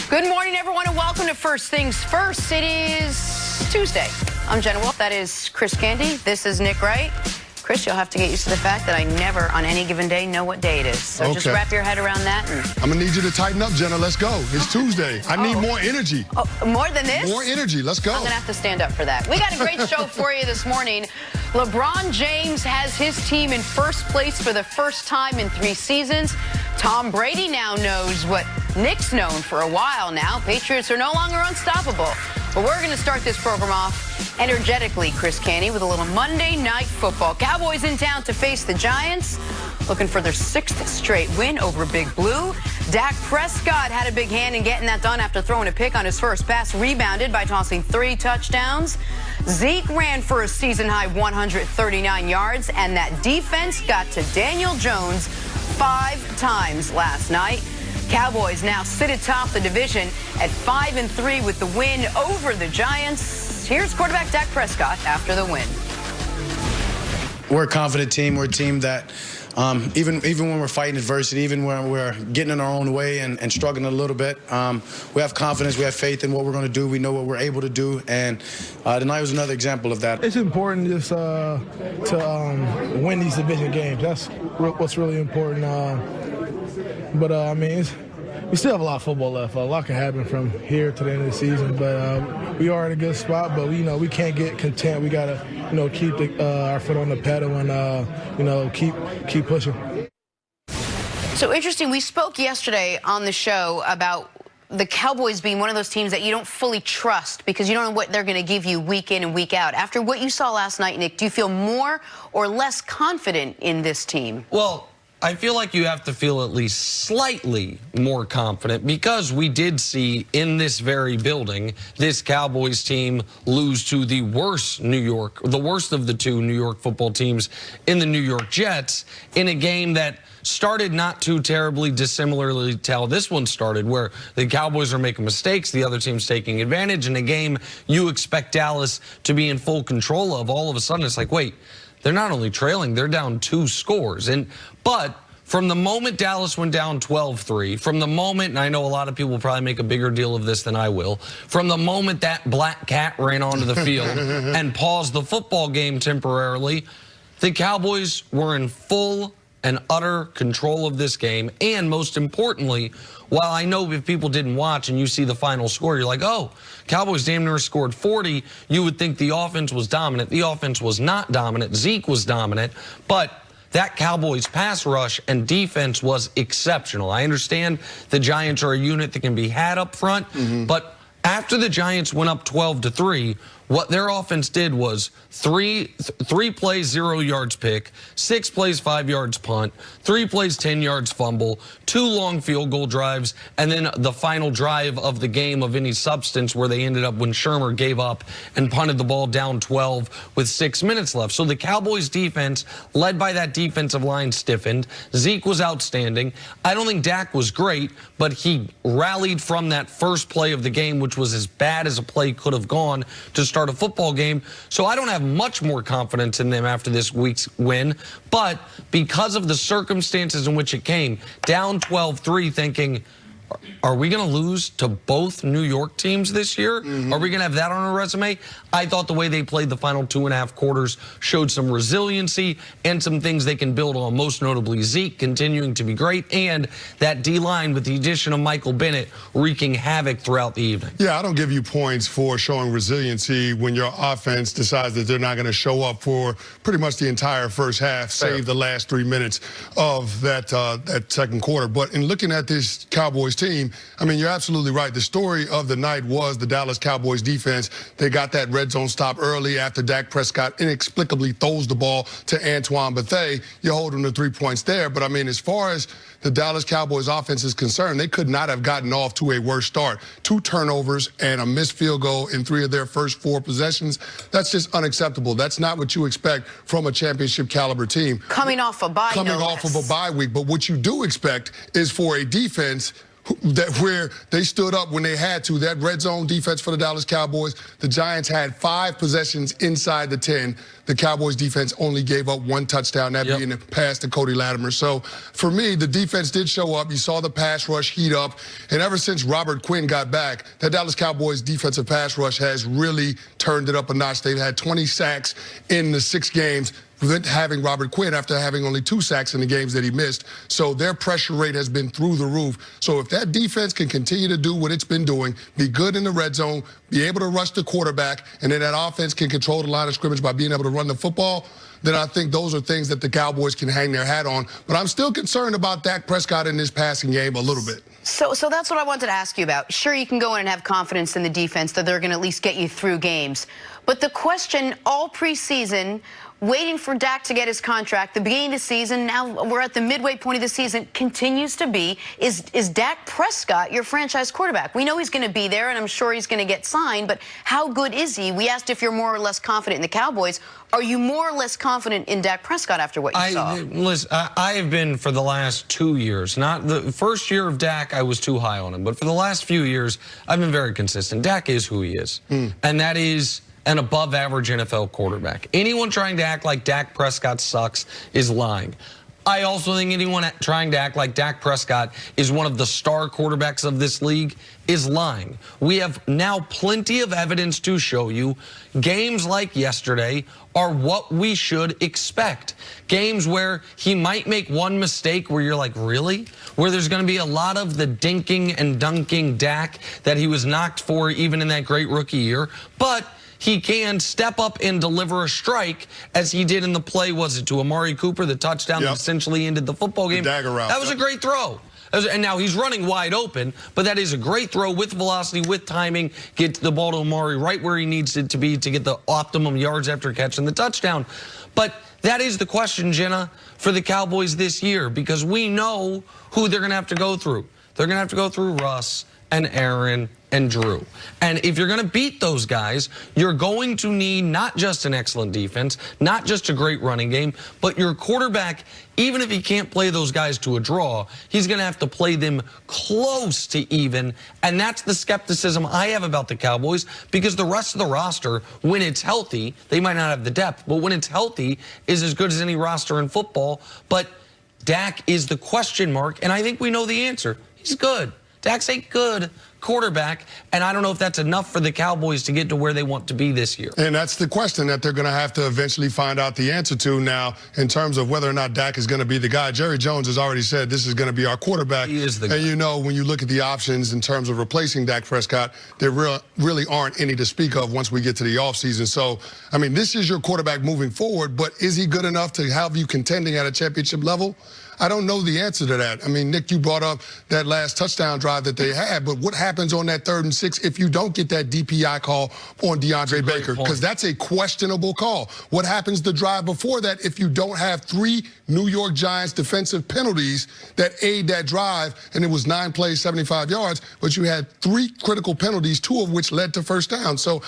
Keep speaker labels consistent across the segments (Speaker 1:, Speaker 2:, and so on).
Speaker 1: Good morning, everyone, and welcome to First Things First. It is Tuesday. I'm Jenna Wolf. That is Chris Canty. This is Nick Wright. Chris, you'll have to get used to the fact that I never, on any given day, know what day it is. So just wrap your head around that.
Speaker 2: I'm going to need you to tighten up, Jenna. Let's go. It's Tuesday. I need more energy.
Speaker 1: Oh, more than this?
Speaker 2: More energy. Let's go.
Speaker 1: I'm going to have to stand up for that. We got a great show for you this morning. LeBron James has his team in first place for the first time in 3 seasons. Tom Brady now knows what Nick's known for a while now. Patriots are no longer unstoppable. But we're going to start this program off energetically, Chris Canty, with a little Monday Night Football. Cowboys in town to face the Giants, looking for their 6th straight win over Big Blue. Dak Prescott had a big hand in getting that done after throwing a pick on his first pass, rebounded by tossing 3 touchdowns. Zeke ran for a season-high 139 yards, and that defense got to Daniel Jones 5 times last night. Cowboys now sit atop the division at 5-3 with the win over the Giants. Here's quarterback Dak Prescott after the win.
Speaker 3: We're a confident team. We're a team that even when we're fighting adversity, even when we're getting in our own way and struggling a little bit, we have confidence, we have faith in what we're going to do. We know what we're able to do, and tonight was another example of that.
Speaker 4: It's important just to win these division games. That's what's really important. I mean, we still have a lot of football left. A lot can happen from here to the end of the season, but we are in a good spot. But we can't get content. We gotta keep our foot on the pedal and keep pushing.
Speaker 1: So interesting. We spoke yesterday on the show about the Cowboys being one of those teams that you don't fully trust because you don't know what they're going to give you week in and week out. After what you saw last night, Nick, do you feel more or less confident in this team?
Speaker 5: Well, I feel like you have to feel at least slightly more confident because we did see in this very building this Cowboys team lose to the worst of the 2 New York football teams in the New York Jets in a game that started not too terribly dissimilarly to how this one started, where the Cowboys are making mistakes, the other team's taking advantage. In a game you expect Dallas to be in full control of, all of a sudden it's like, wait, they're not only trailing, they're down 2 scores. But from the moment Dallas went down 12-3, from the moment, and I know a lot of people will probably make a bigger deal of this than I will, from the moment that black cat ran onto the field and paused the football game temporarily, the Cowboys were in full and utter control of this game. And most importantly, while I know if people didn't watch and you see the final score, you're like, oh, Cowboys damn near scored 40. You would think the offense was dominant. The offense was not dominant. Zeke was dominant. But that Cowboys pass rush and defense was exceptional. I understand the Giants are a unit that can be had up front, but after the Giants went up 12-3, what their offense did was three plays, 0 yards pick, 6 plays, 5 yards punt, 3 plays, 10 yards fumble, 2 long field goal drives, and then the final drive of the game of any substance where they ended up when Shermer gave up and punted the ball down 12 with 6 minutes left. So the Cowboys defense, led by that defensive line, stiffened. Zeke was outstanding. I don't think Dak was great, but he rallied from that first play of the game, which was as bad as a play could have gone to start a football game. So I don't have much more confidence in them after this week's win, but because of the circumstances in which it came, down 12-3, thinking, are we going to lose to both New York teams this year? Are we going to have that on our resume? I thought the way they played the final 2.5 quarters showed some resiliency and some things they can build on, most notably Zeke continuing to be great, and that D-line with the addition of Michael Bennett wreaking havoc throughout the evening.
Speaker 2: Yeah, I don't give you points for showing resiliency when your offense decides that they're not going to show up for pretty much the entire first half, save the last 3 minutes of that second quarter. But in looking at this Cowboys team, I mean, you're absolutely right. The story of the night was the Dallas Cowboys defense. They got that red zone stop early after Dak Prescott inexplicably throws the ball to Antoine Bethea. You hold them to 3 points there. But, I mean, as far as the Dallas Cowboys offense is concerned, they could not have gotten off to a worse start. 2 turnovers and a missed field goal in 3 of their first 4 possessions. That's just unacceptable. That's not what you expect from a championship caliber team.
Speaker 1: Coming off a bye,
Speaker 2: Coming off of a bye week. But what you do expect is for a defense where they stood up when they had to. That red zone defense for the Dallas Cowboys, the Giants had 5 possessions inside the 10. The Cowboys defense only gave up 1 touchdown, that being a pass to Cody Latimer. So for me, the defense did show up. You saw the pass rush heat up. And ever since Robert Quinn got back, that Dallas Cowboys defensive pass rush has really turned it up a notch. They've had 20 sacks in the 6 games. Having Robert Quinn after having only 2 sacks in the games that he missed. So their pressure rate has been through the roof. So if that defense can continue to do what it's been doing, be good in the red zone, be able to rush the quarterback, and then that offense can control the line of scrimmage by being able to run the football, then I think those are things that the Cowboys can hang their hat on. But I'm still concerned about Dak Prescott in this passing game a little bit.
Speaker 1: So that's what I wanted to ask you about. Sure, you can go in and have confidence in the defense that they're going to at least get you through games. But the question all preseason, waiting for Dak to get his contract, the beginning of the season, now we're at the midway point of the season, continues to be, is Dak Prescott your franchise quarterback? We know he's going to be there, and I'm sure he's going to get signed, but how good is he? We asked if you're more or less confident in the Cowboys. Are you more or less confident in Dak Prescott after what you saw?
Speaker 5: Listen, I have been for the last 2 years. Not the first year of Dak, I was too high on him. But for the last few years, I've been very consistent. Dak is who he is. And that is an above-average NFL quarterback. Anyone trying to act like Dak Prescott sucks is lying. I also think anyone trying to act like Dak Prescott is one of the star quarterbacks of this league is lying. We have now plenty of evidence to show you games like yesterday are what we should expect. Games where he might make one mistake where you're like, really? Where there's going to be a lot of the dinking and dunking Dak that he was knocked for even in that great rookie year. But he can step up and deliver a strike as he did in the play, was it to Amari Cooper, the touchdown that essentially ended the football game?
Speaker 2: The dagger route.
Speaker 5: That was a great throw. And now he's running wide open, but that is a great throw with velocity, with timing, get the ball to Amari right where he needs it to be to get the optimum yards after catching the touchdown. But that is the question, Jenna, for the Cowboys this year, because we know who they're going to have to go through. They're going to have to go through Russ and Aaron and Drew. And if you're going to beat those guys, you're going to need not just an excellent defense, not just a great running game, but your quarterback, even if he can't play those guys to a draw, he's going to have to play them close to even. And that's the skepticism I have about the Cowboys, because the rest of the roster, when it's healthy, they might not have the depth, but when it's healthy, is as good as any roster in football. But Dak is the question mark, and I think we know the answer. He's good. Dak's a good quarterback, and I don't know if that's enough for the Cowboys to get to where they want to be this year.
Speaker 2: And that's the question that they're going to have to eventually find out the answer to now in terms of whether or not Dak is going to be the guy. Jerry Jones has already said this is going to be our quarterback.
Speaker 5: He is the guy.
Speaker 2: And you know, when you look at the options in terms of replacing Dak Prescott, there really aren't any to speak of once we get to the offseason. So, I mean, this is your quarterback moving forward, but is he good enough to have you contending at a championship level? I don't know the answer to that. I mean, Nick, you brought up that last touchdown drive that they had, but what happens on that 3rd and 6 if you don't get that DPI call on DeAndre Baker? Because that's a questionable call. What happens the drive before that if you don't have 3 New York Giants defensive penalties that aid that drive, and it was 9 plays, 75 yards, but you had 3 critical penalties, 2 of which led to first down. So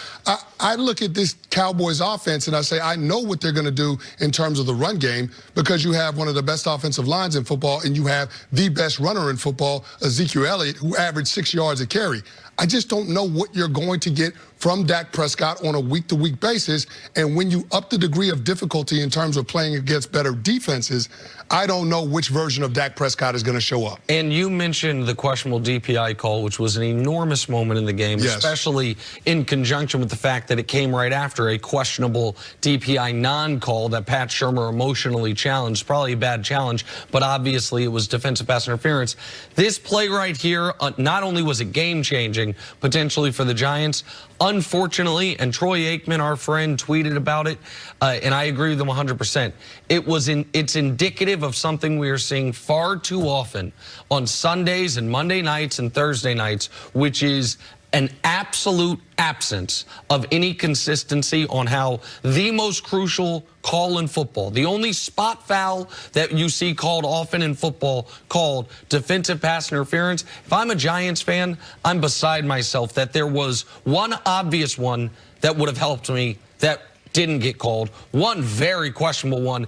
Speaker 2: I look at this Cowboys offense and I say, I know what they're going to do in terms of the run game, because you have one of the best offensive lines in football, and you have the best runner in football, Ezekiel Elliott, who averaged 6 yards a carry. I just don't know what you're going to get from Dak Prescott on a week-to-week basis. And when you up the degree of difficulty in terms of playing against better defenses, I don't know which version of Dak Prescott is going to show up.
Speaker 5: And you mentioned the questionable DPI call, which was an enormous moment in the game, especially in conjunction with the fact that it came right after a questionable DPI non-call that Pat Shurmur emotionally challenged. Probably a bad challenge, but obviously it was defensive pass interference. This play right here, not only was it game-changing potentially for the Giants, unfortunately, and Troy Aikman, our friend, tweeted about it, and I agree with him 100%. It's indicative of something we are seeing far too often on Sundays and Monday nights and Thursday nights, which is an absolute absence of any consistency on how the most crucial call in football, the only spot foul that you see called often in football, called defensive pass interference. If I'm a Giants fan, I'm beside myself that there was one obvious one that would have helped me that didn't get called, one very questionable one